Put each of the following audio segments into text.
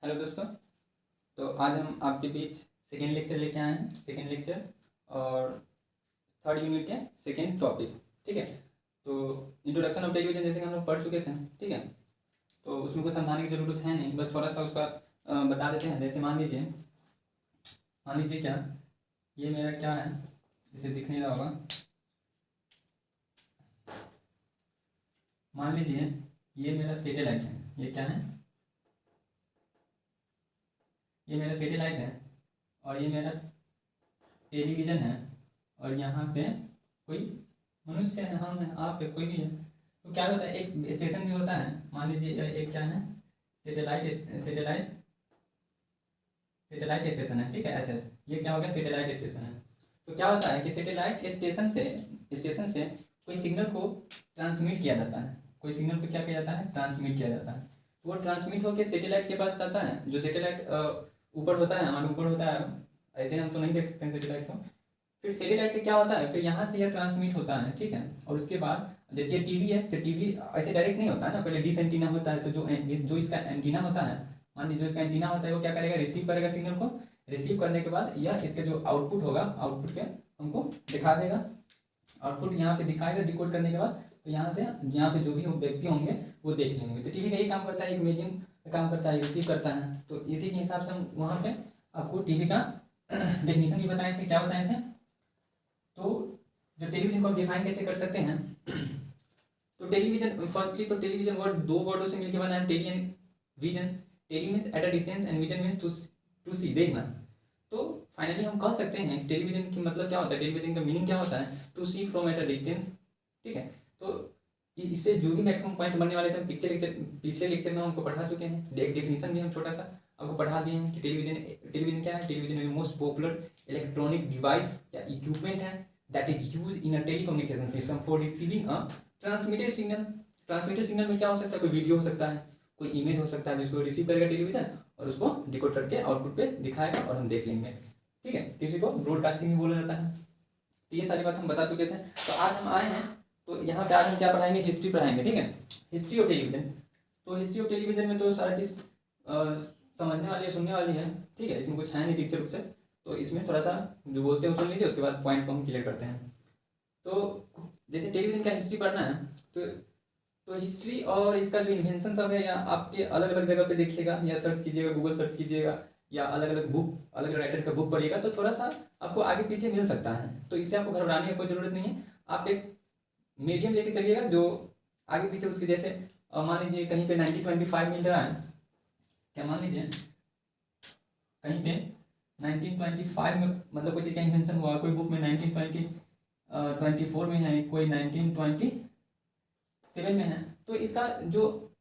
Hello दोस्तों। तो आज हम आपके बीच सेकेंड लेक्चर लेके आए हैं, सेकेंड लेक्चर और थर्ड यूनिट के सेकेंड टॉपिक। ठीक है, तो इंट्रोडक्शन ऑफ टेलीविजन जैसे कि हम लोग पढ़ चुके थे। ठीक है, तो उसमें कुछ समझाने की ज़रूरत है नहीं, बस थोड़ा सा उसका बता देते हैं। जैसे मान लीजिए क्या ये मेरा क्या है, इसे दिख नहीं रहा होगा। मान लीजिए ये मेरा सैटेलाइट है, ये क्या है, ये मेरा सैटेलाइट है और ये मेरा टेलीविज़न है और यहाँ पे कोई मनुष्य है, हम है, आप है, कोई भी है। तो क्या होता है, एक स्टेशन भी होता है। मान लीजिए एक क्या है, सैटेलाइट स्टेशन है। ठीक है, एसएस, ये क्या हो गया, सैटेलाइट स्टेशन है। तो क्या होता है कि सैटेलाइट स्टेशन से कोई सिग्नल को ट्रांसमिट किया जाता है, कोई सिग्नल को क्या किया जाता है, ट्रांसमिट किया जाता है। वो ट्रांसमिट होकर सैटेलाइट के पास जाता है। जो सैटेलाइट ऊपर होता है, हमारे ऊपर होता है, ऐसे हम तो नहीं देख सकते हैं सैटेलाइट को। फिर सैटेलाइट से क्या होता है, फिर यहाँ से यह ट्रांसमिट होता है। ठीक है, और उसके बाद जैसे ये टीवी है, तो टीवी ऐसे डायरेक्ट नहीं होता है ना, पहले डिश एंटीना होता है। तो जो इसका एंटीना होता है, मान लीजिए जो इसका एंटीना होता है, वो क्या करेगा, रिसीव करेगा सिग्नल को। रिसीव करने के बाद यह इसके जो आउटपुट होगा, आउटपुट के हमको दिखा देगा। आउटपुट यहाँ पे दिखाएगा डिकोड करने के बाद। तो यहाँ से यहाँ पे जो भी व्यक्ति होंगे वो देख लेंगे। तो टीवी का यही काम करता है, एक मीडियम का काम करता है, रिसीव करता है। तो इसी के हिसाब से हम वहाँ पे आपको टीवी का डेफिनेशन भी बताए थे। क्या बताए थे, तो जो टेलीविजन को आप डिफाइन कैसे कर सकते हैं, तो टेलीविजन फर्स्टली तो टेलीविजन वर्ड दो वर्डों से मिलकर बना है, tele and vision. Tele means at a distance and vision means to see, देखना। तो फाइनली हम कह सकते हैं टेलीविजन की मतलब क्या होता है, टेलीविजन का मीनिंग क्या होता है, to see from at a distance. ठीक है, तो इससे जो भी मैक्सिमम पॉइंट बनने वाले थे पिछले लेक्चर में हमको पढ़ा चुके हैं। डेफिनेशन भी हम छोटा सा आपको पढ़ा दिए हैं कि टेलीविजन क्या है। Television is most popular electronic device या इक्विपमेंट है that is use in a telecommunication system for receiving a transmitted signal. Transmitted signal में क्या हो सकता है, कोई वीडियो हो सकता है, कोई इमेज हो सकता है, जिसको रिसीव करेगा टेलीविजन और उसको डिकोड करके आउटपुट पे दिखाएगा और हम देख लेंगे। ठीक है, तो इसी को ब्रॉडकास्टिंग भी बोला जाता है। तो ये सारी बात हम बता चुके थे। तो आज हम आए हैं, तो यहाँ पे आज हम क्या पढ़ाएंगे, हिस्ट्री पढ़ाएंगे। ठीक है, हिस्ट्री ऑफ टेलीविजन। तो हिस्ट्री ऑफ टेलीविजन में तो सारा चीज़ समझने वाली है, सुनने वाली है। ठीक है, इसमें कुछ है नहीं पिक्चर उक्चर, तो इसमें थोड़ा सा जो बोलते हैं वो सुन लीजिए, उसके बाद पॉइंट को हम क्लियर करते हैं। तो जैसे टेलीविजन का हिस्ट्री पढ़ना है, तो हिस्ट्री और इसका जो इन्वेंशन सब है, या आपके अलग अलग जगह पे देखिएगा, या सर्च कीजिएगा, गूगल सर्च कीजिएगा, या अलग अलग बुक, अलग अलग राइटर का बुक पढ़िएगा, तो थोड़ा सा आपको आगे पीछे मिल सकता है। तो इससे आपको घबराने की कोई ज़रूरत नहीं है। आप एक मीडियम लेके चलिएगा जो आगे पीछे उसके, जैसे मान लीजिए कहीं पे 1925 मिल रहा है, क्या मान लीजिए कहीं पे 1925 में मतलब कोई चीज़ का इन्वेंशन हुआ, कोई बुक में 1924 में है, कोई 1927 में है। तो इसका जो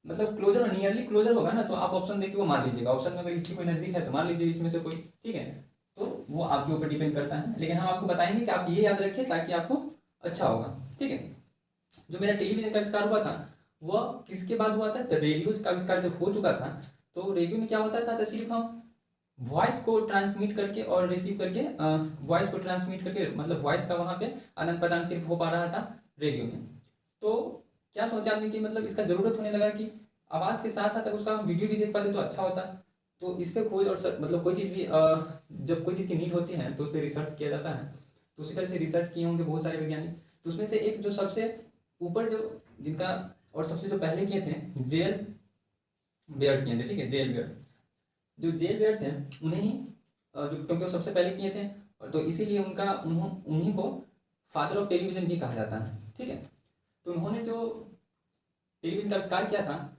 मतलब क्लोजर, नियरली क्लोजर होगा ना, तो आप ऑप्शन देख के वो मार लीजिएगा। ऑप्शन में अगर इसकी कोई नज़दीक है तो मार लीजिए इसमें से कोई। ठीक है, तो वो आपके ऊपर डिपेंड करता है, लेकिन हम आपको बताएंगे कि आप ये याद रखिए ताकि आपको अच्छा होगा। ठीक है, जो मेरा टेलीविजन का आविष्कार हुआ था वह किसके बाद हुआ था, तो रेडियो का आविष्कार जब हो चुका था, तो रेडियो में क्या होता था, तो सिर्फ हम वॉइस को ट्रांसमिट करके और रिसीव करके, वॉइस को ट्रांसमिट करके, मतलब वॉइस का वहाँ पे आदान प्रदान सिर्फ हो पा रहा था रेडियो में। तो क्या सोचा आदमी कि मतलब इसका ज़रूरत होने लगा कि आवाज़ के साथ साथ अगर उसका हम वीडियो भी देख पाते तो अच्छा होता। तो इस पर खोज और मतलब कोई चीज़ भी जब कोई चीज़ की नीड होती है तो उस पर रिसर्च किया जाता है। तो उसी तरह से रिसर्च किए होंगे बहुत सारे वैज्ञानिक। तो उसमें से एक जो सबसे ऊपर जो जिनका और सबसे जो पहले किए थे, जेएल बेयर किए थे। ठीक है, जेएल बेयर, जो जेएल बेयर थे उन्हें ही जो, क्योंकि वो सबसे पहले किए थे, और तो इसीलिए उन्हीं को फादर ऑफ टेलीविजन भी कहा जाता है। ठीक है, तो उन्होंने जो टेलीविजन का आविष्कार किया था,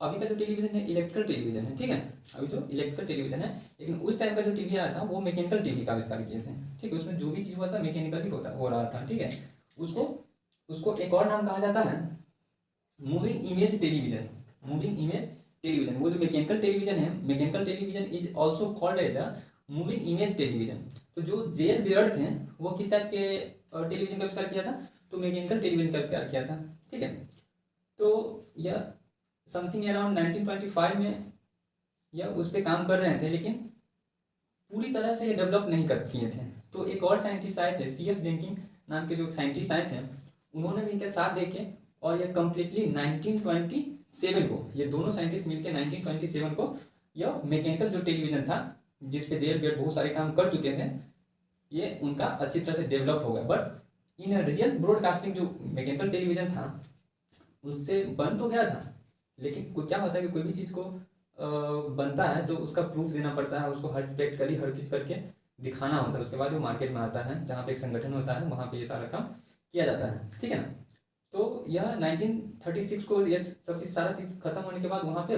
अभी का जो टेलीविजन है इलेक्ट्रिकल टेलीविजन है। ठीक है, अभी जो इलेक्ट्रिकल टेलीविजन है, लेकिन उस टाइम का जो टीवी आया था वो मैकेनिकल टीवी का आविष्कार किए थे। ठीक है, उसमें जो भी चीज़ हुआ था मैकेनिकल ही हो रहा था। ठीक है, उसको एक और नाम कहा जाता है moving image television. Moving image television, वो जो मैकेनिकल टेलीविजन है, mechanical television is also called as the moving image television. तो जो जेएल बेयर्ड थे वो किस टाइप के टेलीविजन का आविष्कार किया था, तो मैकेनिकल टेलीविजन का आविष्कार किया था। ठीक है, तो यह समथिंग अराउंड 1925 में यह उस पर काम कर रहे थे, लेकिन पूरी तरह से ये डेवलप नहीं कर किए थे। तो एक और साइंटिस्ट आए थे, सीएफ जेंकिंग नाम के जो साइंटिस्ट आए थे, उन्होंने भी इनके साथ देखे और ये कम्प्लीटली 1927 को, ये दोनों साइंटिस्ट मिलकर 1927 को यह मैकेनिकल जो टेलीविजन था जिसपे जेल बेयर बहुत सारे काम कर चुके थे, ये उनका अच्छी तरह से डेवलप हो गया। बट इन रियल ब्रॉडकास्टिंग जो मैकेनिकल टेलीविजन था उससे बन तो गया था, लेकिन क्या होता है कि कोई भी चीज़ को बनता है तो उसका प्रूफ देना पड़ता है, उसको हर प्रैक्टिकली हर चीज़ करके दिखाना होता है, उसके बाद वो मार्केट में आता है, जहाँ पे एक संगठन होता है वहाँ पे ये सारा काम किया जाता है, ठीक है ना। तो यह 1936 को ये सब चीज़ सारा चीज़ खत्म होने के बाद वहाँ पे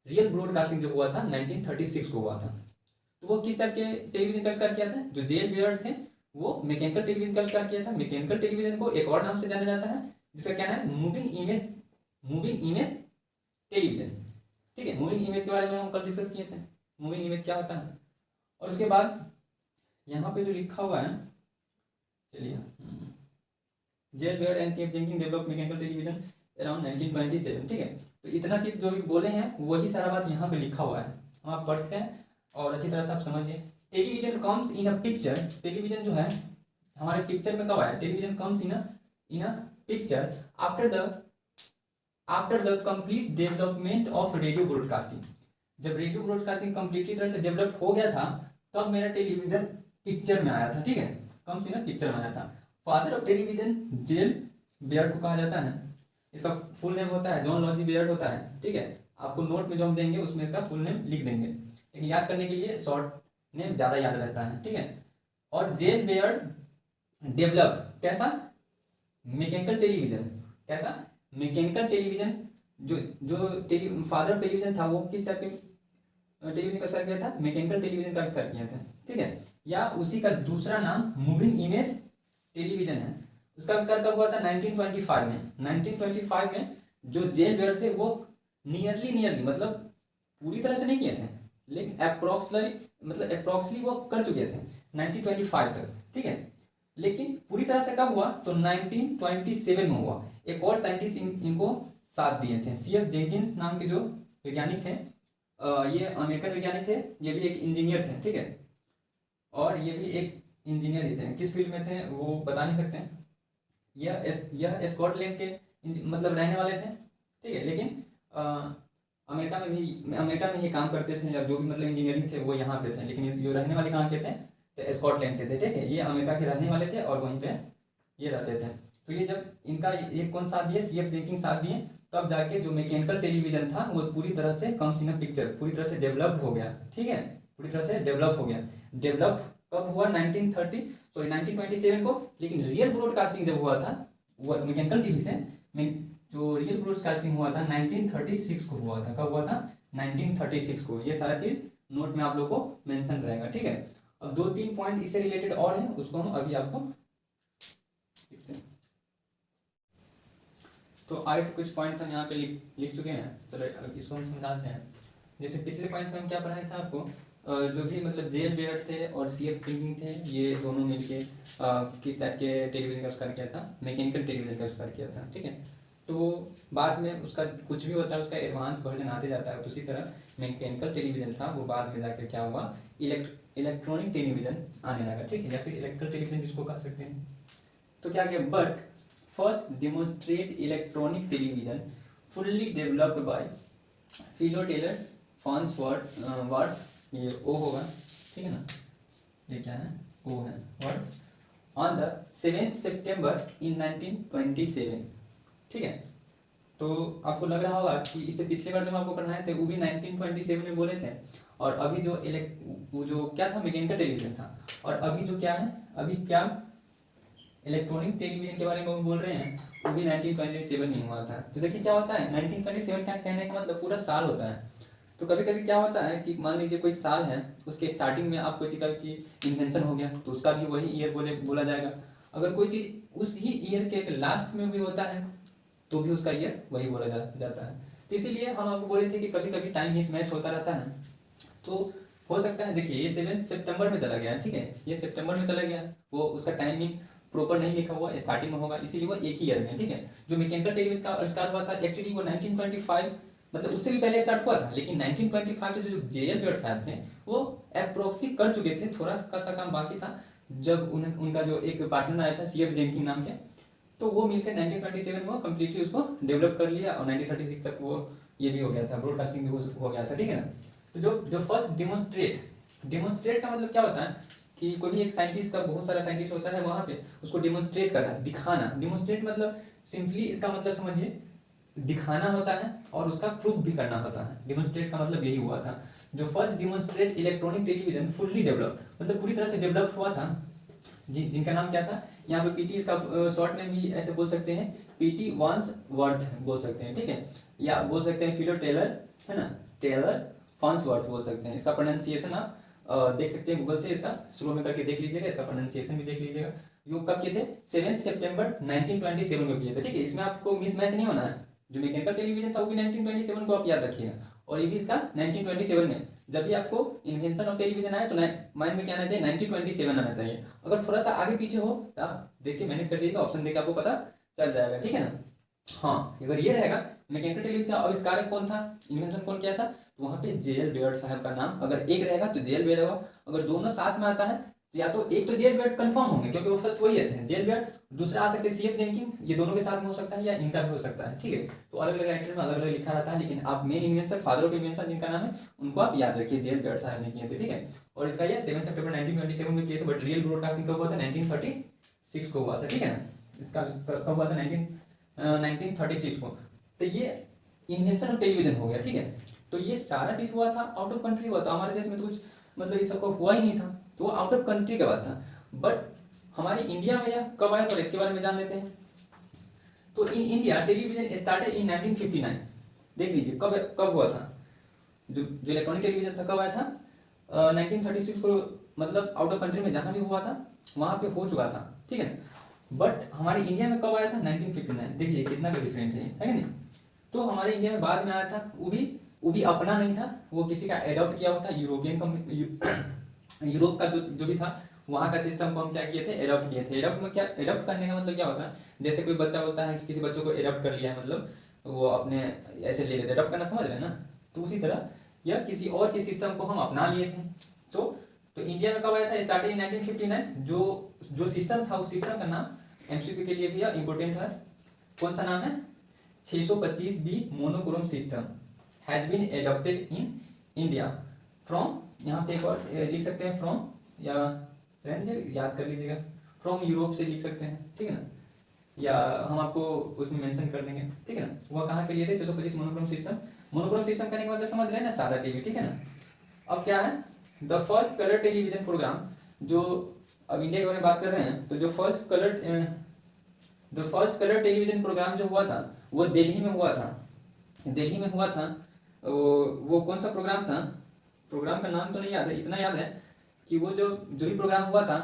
रियल ब्रॉडकास्टिंग जो हुआ था 1936 को हुआ था। तो वो किस टाइप के टेलीविजन का आविष्कार किया था, जो जेल बेयर्ड थे वो मैकेनिकल टेलीविजन का आविष्कार किया था। मैकेनिकल टेलीविजन को एक और नाम से जाना जाता है जिसका क्या है, मूविंग इमेज टेलीविजन, ठीक है। मूविंग इमेज के बारे में हम कल डिस्कस किए थे, मूविंग इमेज क्या होता है। और उसके बाद यहाँ पे जो लिखा हुआ है, चलिए, JL Baird and CF Jenkins develop mechanical television around 1927, ठीक है। तो इतना चीज जो भी बोले हैं वही सारा बात यहाँ पे लिखा हुआ है, हम आप पढ़ते हैं और अच्छी तरह से आप समझिए। Television comes in a picture, television जो है हमारे पिक्चर में कब आया, television comes in a picture after the complete development of radio broadcasting. जब रेडियो ब्रॉडकास्टिंग कंप्लीटली तरह से डेवलप हो गया था तब मेरा टेलीविजन पिक्चर में आया था, ठीक है, कम्स इन अ पिक्चर में आया था। Father of television JL Baird को कहा जाता है, इसका फुल नेम होता है जॉन लॉजी बेयर्ड होता है, ठीक है। आपको नोट में जो हम देंगे उसमें इसका फुल नेम लिख देंगे, लेकिन याद करने के लिए शॉर्ट नेम ज़्यादा याद रहता है, ठीक है। और जेल बेयर्ड डेवलप कैसा, मैकेनिकल टेलीविजन, कैसा मैकेनिकल टेलीविजन। जो फादर ऑफ टेलीविजन था वो किस टाइप के टेलीविजन का आविष्कार किया था, मैकेनिकल टेलीविजन का आविष्कार किया था, ठीक है। या उसी का दूसरा नाम मूविंग इमेज टेलीविजन है, उसका आविष्कार कब हुआ था, 1925 में। 1925 में जो जेल बेयर्ड थे वो नियरली मतलब पूरी तरह से नहीं किए थे, लेकिन अप्रोक्सली वो कर चुके थे 1925 तक, ठीक है। लेकिन पूरी तरह से कब हुआ तो 1927 में हुआ। एक और साइंटिस्ट इनको साथ दिए थे, सीएफ जेंकिंस नाम के जो वैज्ञानिक थे, ये अमेरिकन वैज्ञानिक थे, ये भी एक इंजीनियर थे, ठीक है। और ये भी एक इंजीनियर ही थे, किस फील्ड में थे वो बता नहीं सकते हैं। यह स्कॉटलैंड के मतलब रहने वाले थे, ठीक है, लेकिन अमेरिका में ही काम करते थे, या जो भी मतलब इंजीनियरिंग थे वो यहाँ पे थे, लेकिन जो रहने वाले कहाँ के थे तो स्कॉटलैंड के थे, ठीक है। ये अमेरिका के रहने वाले थे और वहीं पे ये रहते थे। तो ये जब इनका एक कौन साथ दिए, सीएफ जेंकिंस साथ दिए, तब जाके जो मैकेनिकल टेलीविजन था वो पूरी तरह से कम्स इन अ पिक्चर, पूरी तरह से डेवलप हो गया, ठीक है, पूरी तरह से डेवलप हो गया। डेवलप कब हुआ 1927 को, लेकिन रियल ब्रॉडकास्टिंग जब हुआ था वो मैकेनिकल टेलीविजन में जो रियल ब्रॉडकास्टिंग हुआ था 1936 को हुआ था। कब हुआ था, 1936 को। ये सारा चीज नोट में आप लोग को मेंशन रहेगा, ठीक है। अब 2-3 पॉइंट इससे रिलेटेड और हैं, उसको हम अभी आपको लिखते हैं। तो आगे कुछ पॉइंट हम यहाँ पे लिख चुके हैं, चलो इसको हम समझाते हैं। जैसे पिछले पॉइंट में हम क्या पढ़ाया था आपको, जो भी मतलब जेल बेयर्ड थे और सीएफ जेंकिंस थे, ये दोनों मिलके किस टाइप के टेलीविजन का आविष्कार किया था, मैकेनिकल टेलीविजन का आविष्कार किया था, ठीक है। तो बाद में उसका कुछ भी होता है उसका एडवांस वर्जन आते जाता है, उसी तरह मैकेनिकल टेलीविजन था वो बाद में जाकर क्या हुआ, इलेक्ट्रॉनिक टेलीविजन आने लगा, ठीक है, या फिर इलेक्ट्रिकल टेलीविजन जिसको कह सकते हैं। तो क्या किया, but first demonstrate electronic television fully developed by Philo Taylor Farnsworth, ये ओ होगा, ठीक है ना, ये क्या है, ओ है, वर्थ, ऑन द 7 सितंबर इन 1927, ठीक है। तो आपको लग रहा होगा कि इससे पिछले बार जब आपको पढ़ाए थे वो भी 1927 में बोले थे, और अभी जो वो जो क्या था मैकेनिकल टेलीविजन था, और अभी जो क्या है, अभी क्या इलेक्ट्रॉनिक टेलीविजन के बारे में हम बोल रहे हैं, वो भी 1927 में हुआ था। तो देखिए क्या होता है, 1927 क्या कहने का मतलब पूरा साल होता है। तो कभी कभी क्या होता है कि मान लीजिए कोई साल है, उसके स्टार्टिंग में आपको कोई चीज़ की इन्वेंशन हो गया तो उसका भी वही ईयर बोला जाएगा। अगर कोई चीज़ उस ही ईयर के लास्ट में भी होता है तो भी उसका ईयर वही बोला जाता है। तो इसीलिए हम आपको बोले थे कि कभी कभी टाइम मिसमैच होता रहता है। तो हो सकता है, देखिए ये 7 सितंबर में चला गया, ठीक है, ये सितंबर में चला गया, वो उसका टाइमिंग प्रॉपर नहीं लिखा हुआ, स्टार्टिंग में होगा, इसीलिए वो एक ही ईयर में, ठीक है। जो मैकेनिकल टेलीविजन का आविष्कार हुआ था एक्चुअली वो 1925 मतलब उससे भी पहले स्टार्ट हुआ था, लेकिन 1925 से जो जेएल बेयर्ड साहब थे वो अप्रोक्सली कर चुके थे, थोड़ा सा काम बाकी था। जब उनका जो एक पार्टनर आया था सीएफ जेंकिंस नाम के, तो वो मिलकर 1927 में कम्प्लीटली उसको डेवलप कर लिया, और 1936 तक वो ये भी हो गया था, ब्रॉडकास्टिंग भी हो गया था, ठीक है ना। तो जो फर्स्ट डिमोन्स्ट्रेट का मतलब क्या होता है कि कोई भी एक साइंटिस्ट का, बहुत सारा साइंटिस्ट होता है वहाँ पे, उसको डिमोन्स्ट्रेट करना, दिखाना। डिमोन्स्ट्रेट मतलब सिंपली इसका मतलब समझिए दिखाना होता है और उसका प्रूफ भी करना होता है। डिमोन्स्ट्रेट का मतलब यही हुआ था। जो first demonstrate electronic television fully developed, मतलब पूरी तरह से डेवलप हुआ था, जिनका नाम क्या था, यहाँ पे पीटी, इसका शॉर्ट में भी ऐसे बोल सकते हैं, पीटी वार्न्सवर्थ बोल सकते हैं, ठीक है, या बोल सकते हैं फिलो टेलर, है ना, टेलर वार्न्सवर्थ बोल सकते हैं। इसका प्रोनाउंसिएशन आप देख सकते हैं गूगल से, इसका स्लो में करके देख लीजिएगा, इसका प्रोनाउंसिएशन भी देख लीजिएगा। ये कब किए थे? 7 सितंबर 1927 को किए थे, ठीक है। इसमें आपको मिसमैच नहीं होना है, जो मैकेनिकल टेलीविजन था वो भी 1927 को आप याद रखिएगा, और ये भी इसका 1927 में। जब भी आपको इन्वेंशन ऑफ टेलीविजन आए तो माइंड में क्या आना चाहिए? 1927 आना चाहिए। अगर थोड़ा सा आगे पीछे हो तो आप देख के मैनेज कर लीजिएगा, ऑप्शन देख के आपको पता चल जाएगा, ठीक है ना। हाँ, अगर ये रहेगा मैकेनिकल टेलीविजन का आविष्कारक कौन था, इन्वेंशन कौन किया था, तो वहाँ पे जेएल बेयर्ड साहब का नाम, अगर एक रहेगा तो जेएल बेयर्ड होगा, अगर दोनों साथ में आता है तो या तो एक तो जेएल बेयर्ड कंफर्म होंगे क्योंकि वो फर्स्ट वही थे, जेएल बेयर्ड, दूसरा आ सकते हैं सीएफ जेनकिंस, ये दोनों के साथ में हो सकता है या इनका भी हो सकता है, ठीक है। तो अलग अलग राइटर में अलग अलग लिखा रहता है, लेकिन आप main invention, father of invention जिनका नाम है, उनको आप याद रखिए, जेएल बेयर्ड साहब ने किए थे, ठीक है। और इसका ये 7 सितंबर 1927 में किए थे, बट रियल ब्रॉडकास्टिंग कब हुआ था? 1936 को हुआ था, ठीक है ना। इसका कब हुआ था? 1936 को। तो ये इन्वेंशन ऑफ टेलीविजन हो गया, ठीक है। तो ये सारा चीज हुआ था आउट ऑफ कंट्री हुआ था, हमारे देश में तो कुछ मतलब ये सबको हुआ ही नहीं था, तो वो आउट ऑफ कंट्री का बात था। बट हमारे इंडिया में यह कब आया, और इसके बारे में जान लेते हैं। तो in India television started in 1959। देख लीजिए कब कब हुआ था, जो इलेक्ट्रॉनिक टेलीविजन था कब आया था? 1936 को, मतलब आउट ऑफ कंट्री में जहाँ भी हुआ था वहाँ पे हो चुका था, ठीक है। बट हमारे इंडिया में कब आया था? 1959। देखिए कितना का डिफरेंट है कि नहीं। तो हमारे इंडिया में बाद में आया था, वो भी अपना नहीं था, वो किसी का एडॉप्ट किया हुआ था, यूरोप का जो भी था वहाँ का सिस्टम को हम क्या किए थे? एडॉप्ट किए थे। एडॉप्ट में क्या, एडॉप्ट करने का मतलब क्या होता है? जैसे कोई बच्चा बोलता है कि किसी बच्चों को एडॉप्ट कर लिया है, मतलब वो अपने ऐसे ले लेते, एडॉप्ट करना समझ रहे हैं ना। तो उसी तरह यह किसी और के सिस्टम को हम अपना लिए थे। तो इंडिया में कब आया था? स्टार्टिंग 1959। जो सिस्टम था उस सिस्टम का नाम एमसीक्यू के लिए भी इम्पोर्टेंट है, कौन सा नाम है? 625B monochrome system has been adopted in India from, यहाँ पे एक और लिख सकते हैं फ्रॉम, या याद कर लीजिएगा, फ्रॉम यूरोप से लिख सकते हैं, ठीक है ना, या हम आपको उसमें मेंशन कर देंगे, ठीक है ना। वह कहाँ के लिए थे? 625 मोनोक्रोम सिस्टम। मोनोक्रोम सिस्टम करने के मतलब समझ रहे हैं ना, सादा टीवी, ठीक है ना। अब क्या है? The first colour television programme, जो अब इंडिया के बारे में बात कर रहे हैं, तो जो फर्स्ट कलर टेलीविजन प्रोग्राम जो हुआ था वो दिल्ली में हुआ था। दिल्ली में हुआ था। वो कौन सा प्रोग्राम था? प्रोग्राम का नाम तो नहीं याद है, इतना याद है कि वो जो भी प्रोग्राम हुआ था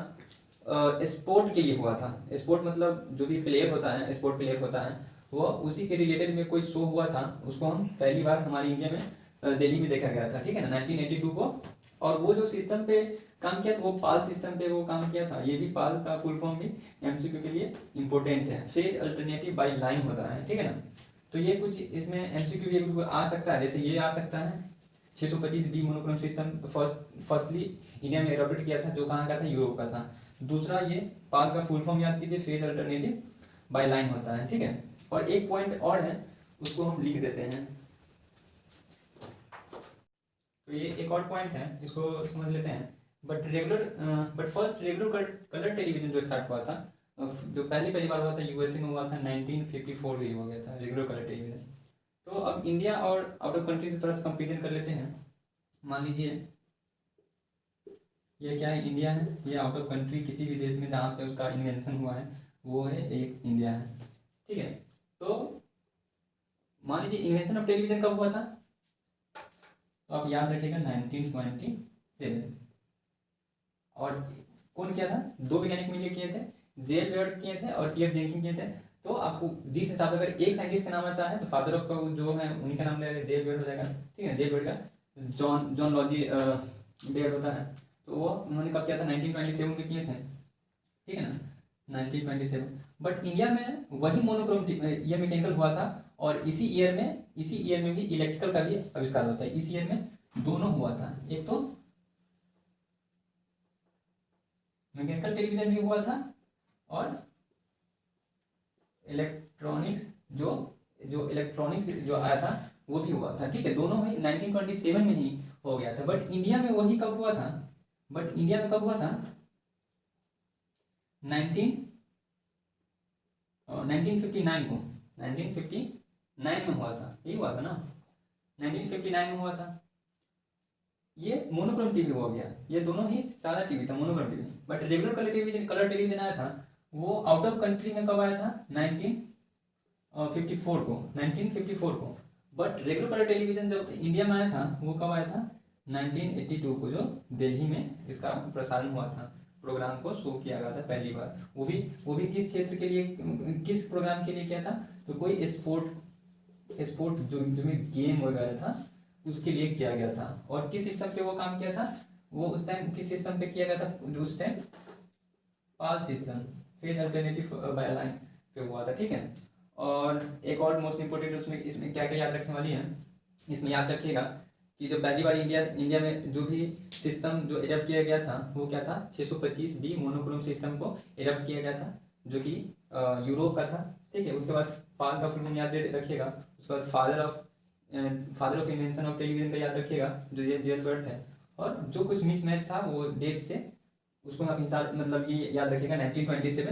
स्पोर्ट के लिए हुआ था। स्पोर्ट मतलब जो भी प्लेयर होता है, स्पोर्ट प्लेयर होता है, वो उसी के रिलेटेड में कोई शो हुआ था। उसको हम पहली बार हमारे इंडिया में दिल्ली में देखा गया था, ठीक है ना, 1982 को। और वो जो सिस्टम पे काम किया था वो पाल सिस्टम पे वो काम किया था। ये भी पाल का फुल फॉर्म भी एमसीक्यू के लिए इंपॉर्टेंट है। फेज अल्टरनेटिव बाय लाइन होता है, ठीक है ना। तो ये कुछ इसमें एमसीक्यू भी आ सकता है, जैसे ये आ सकता है 625B monochrome system firstly India में एडॉप्टेड किया था, जो कहाँ का था? यूरोप का था। दूसरा ये पाल का फुल फॉर्म याद कीजिए, फेज अल्टरनेटिव बाय लाइन होता है, ठीक है। और एक पॉइंट और है, उसको हम लिख देते हैं। तो ये एक और पॉइंट है, इसको समझ लेते हैं। But first regular colour television जो स्टार्ट हुआ था, जो पहली बार हुआ था यूएसए में हुआ था, 1954 में हुआ गया था रेगुलर कलर टेलीविजन। तो अब इंडिया और आउट ऑफ कंट्री से थोड़ा सा कंपेरिजन कर लेते हैं। मान लीजिए ये क्या है? इंडिया है। ये आउट ऑफ कंट्री किसी भी देश में जहाँ पे उसका इन्वेंशन हुआ है वो है एक इंडिया है, ठीक है। तो मान लीजिए इन्वेंशन ऑफ टेलीविजन कब हुआ था? तो आप याद रखिएगा 1927। और कौन किया था? दो वैज्ञानिक मिलकर किए थे, जेएल बेयर्ड किए थे और सीएफ जेनकिंस किए थे। तो आपको जिस हिसाब से अगर एक साइंटिस्ट का नाम आता है तो फादर ऑफ का जो है उन्हीं का नाम जेएल बेयर्ड हो जाएगा, ठीक है। जेएल बेयर्ड का जॉन लॉजी बेयर्ड होता है। तो वो उन्होंने कब किया था? 1927 के किए थे, ठीक है ना, 1927। बट इंडिया में वही मोनोक्रोम ये मैकेनिकल हुआ था, और इसी ईयर में भी इलेक्ट्रिकल का भी आविष्कार होता है। इस ईयर में दोनों हुआ था, एक तो मैकेनिकल टेलीविजन भी हुआ था और इलेक्ट्रॉनिक्स जो आया था वो भी हुआ था, ठीक है, दोनों ही 1927 में ही हो गया था। बट इंडिया में वही कब हुआ था, बट इंडिया में कब हुआ था, 1959 को, 1959 में हुआ था, यही हुआ था ना, 1959 में हुआ था। ये मोनोक्रोम टीवी हो गया, ये दोनों ही सादा टीवी था, monochrome TV. But regular colour television आया था वो आउट ऑफ कंट्री में कब आया था, 1954 को, 1954 को। बट रेगुलर कलर टेलीविजन जब इंडिया में आया था वो कब आया था, 1982 को, जो दिल्ली में इसका प्रसारण हुआ था, प्रोग्राम को शो किया गया था पहली बार। वो भी किस क्षेत्र के लिए, किस प्रोग्राम के लिए किया था, तो कोई स्पोर्ट जो में गेम वगैरह था उसके लिए किया गया था। और किस सिस्टम पे वो काम किया था, वो उस टाइम किस सिस्टम पे किया गया था, जो उस टाइम पाल सिस्टम, फेज अल्टरनेटिव बायलाइन पे हुआ था, ठीक है। और एक और मोस्ट इंपोर्टेंट उसमें, इसमें क्या क्या याद रखने वाली है, इसमें याद रखिएगा कि जो पहली बार इंडिया में जो भी सिस्टम जो एडप्ट किया गया था वो क्या था, 625B मोनोक्रोम सिस्टम को एडप्ट किया गया था, जो कि यूरोप का था, ठीक है। उसके बाद पाल का फुल फॉर्म याद रखिएगा। उसके बाद father of invention of television का याद रखिएगा, जो ये जेल बर्थ है। और जो कुछ मिसमैच था वो डेट से, उसको आप हिसाब मतलब ये याद रखिएगा, 1927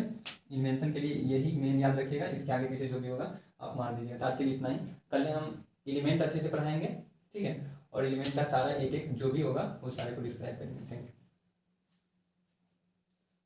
इन्वेंशन के लिए यही मेन याद रखिएगा। इसके आगे पीछे जो भी होगा आप मार दीजिएगा। तो आज के लिए इतना ही। कल हम एलिमेंट अच्छे से पढ़ाएंगे, ठीक है, और एलिमेंट का सारा एक एक जो भी होगा वो सारे को डिस्क्राइब करेंगे। Thank you.